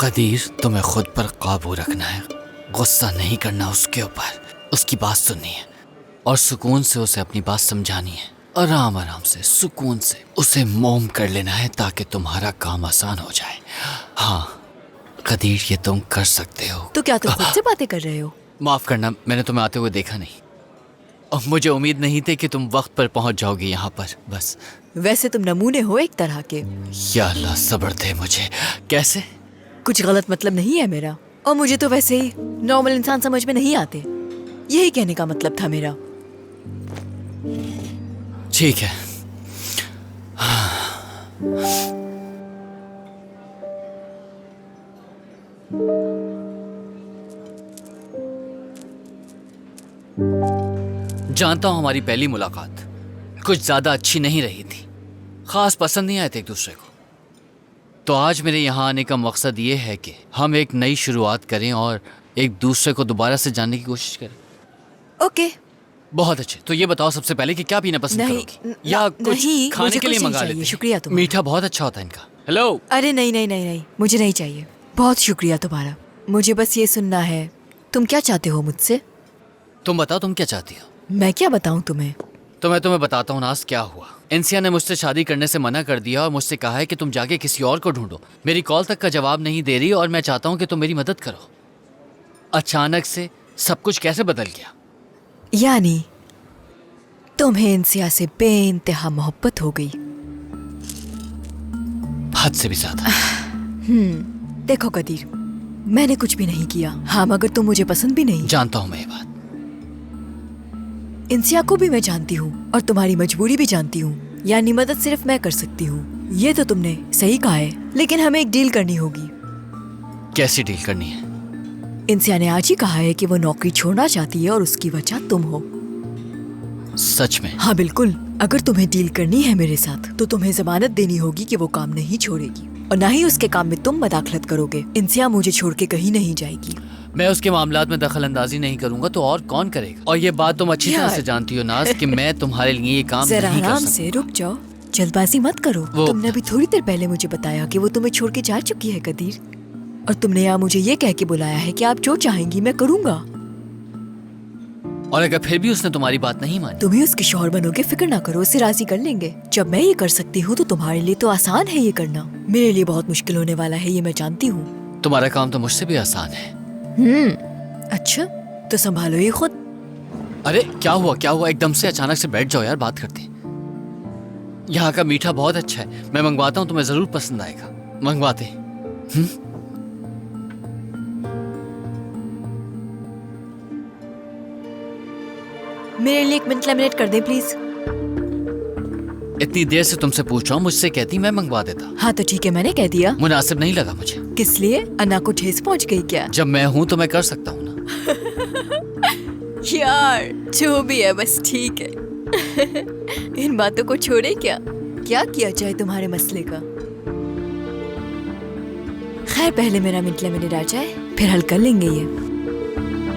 कदीर, तुम्हें खुद पर काबू रखना है, गुस्सा नहीं करना उसके ऊपर, उसकी बात सुननी है और सुकून से उसे अपनी बात समझानी है। आराम आराम से, सुकून से उसे मोम कर लेना है ताकि तुम्हारा काम आसान हो जाए। हाँ कदीर, ये तुम कर सकते हो। तो क्या तुम खुद से बातें कर रहे हो? माफ करना, मैंने तुम्हें आते हुए देखा नहीं और मुझे उम्मीद नहीं थी कि तुम वक्त पर पहुंच जाओगी यहाँ पर। बस वैसे तुम नमूने हो एक तरह के। या अल्लाह सब्र दे मुझे। कैसे? कुछ गलत मतलब नहीं है मेरा, और मुझे तो वैसे ही नॉर्मल इंसान समझ में नहीं आते, यही कहने का मतलब था मेरा। ठीक है। जानता हूं हमारी पहली मुलाकात कुछ ज्यादा अच्छी नहीं रही थी, खास पसंद नहीं आए थे एक दूसरे को। तो आज मेरे यहाँ आने का मकसद ये है कि हम एक नई शुरुआत करें और एक दूसरे को दोबारा से जानने की कोशिश करें। ओके। बहुत अच्छे। तो ये बताओ सबसे पहले कि क्या पीना पसंद करोगी, या कुछ नहीं, खाने मुझे के लिए कुछ नहीं मंगा चाहिए, लेते हैं। शुक्रिया तुम्हारा। मीठा बहुत अच्छा होता है इनका। हेलो। अरे नहीं नहीं नहीं नहीं, मुझे नहीं चाहिए, बहुत शुक्रिया तुम्हारा। मुझे बस ये सुनना है, तुम क्या चाहते हो मुझसे? तुम बताओ तुम क्या चाहती हो। मैं क्या बताऊं तुम्हें? तो मैं तुम्हें बताता हूँ नाज क्या हुआ। इंसिया ने मुझसे शादी करने से मना कर दिया और मुझसे कहा है कि तुम जाके किसी और को ढूंढो। मेरी कॉल तक का जवाब नहीं दे रही और मैं चाहता हूँ कि तुम मेरी मदद करो। अचानक से सब कुछ कैसे बदल गया? यानी तुम्हें इंसिया से बेइंतहा मोहब्बत हो गई? हद से भी ज्यादा। देखो कदीर, मैंने कुछ भी नहीं किया। हाँ, मगर तुम मुझे पसंद भी नहीं। जानता हूँ मैं ये बात। इंसिया को भी मैं जानती हूँ और तुम्हारी मजबूरी भी जानती हूँ, यानी मदद सिर्फ मैं कर सकती हूँ। ये तो तुमने सही कहा है, लेकिन हमें एक डील करनी होगी। कैसी डील करनी है? इंसिया ने आज ही कहा है कि वो नौकरी छोड़ना चाहती है और उसकी वजह तुम हो। सच में? हाँ बिल्कुल। अगर तुम्हें डील करनी है मेरे साथ तो तुम्हें जमानत देनी होगी कि वो काम नहीं छोड़ेगी, और ना ही उसके काम में तुम मदाखलत करोगे। इंसिया मुझे छोड़ के कहीं नहीं जाएगी। मैं उसके मामलात में दखल अंदाजी नहीं करूंगा तो और कौन करेगा? और ये बात तुम अच्छी तरह से जानती हो नाज कि मैं तुम्हारे लिए ये काम जरा नहीं कर आराम सकता। से रुक जाओ, जल्दबाजी मत करो। तुमने अभी थोड़ी देर पहले मुझे बताया कि वो तुम्हें छोड़ के जा चुकी है कदीर, और तुमने यहाँ मुझे ये कह के बुलाया है कि आप जो चाहेंगी मैं करूँगा। और अगर फिर भी उसने तुम्हारी बात नहीं मानी? तुम ही उसके शौहर बनोगे, फिक्र ना करो, उसे राजी कर लेंगे। जब मैं ये कर सकती हूँ तो तुम्हारे लिए तो आसान है ये करना, मेरे लिए बहुत मुश्किल होने वाला है, ये मैं जानती हूँ। तुम्हारा काम तो मुझसे भी आसान है। अच्छा, तो संभालो ये खुद। अरे क्या हुआ क्या हुआ? एकदम से अचानक से बैठ जाओ यार, बात करते हैं। यहाँ का मीठा बहुत अच्छा है, मैं मंगवाता हूँ, तुम्हें जरूर पसंद आएगा। मंगवाते हैं। मेरे लिए 1 मिनट लेमिनेट कर दे प्लीज। इतनी देर से तुमसे पूछ रहा हूँ, मुझसे कहती मैं मंगवा देता। हाँ तो ठीक है, मैंने कह दिया। मुनासिब नहीं लगा मुझे। किस लिए? अन्ना को ठेस पहुँच गई क्या? जब मैं हूँ तो मैं कर सकता हूँ ना। यार जो भी है बस ठीक है। इन बातों को छोड़े, क्या किया जाए तुम्हारे मसले का? खैर पहले मेरा मिनट लेमिनेट आ जाए, फिर हल कर लेंगे ये।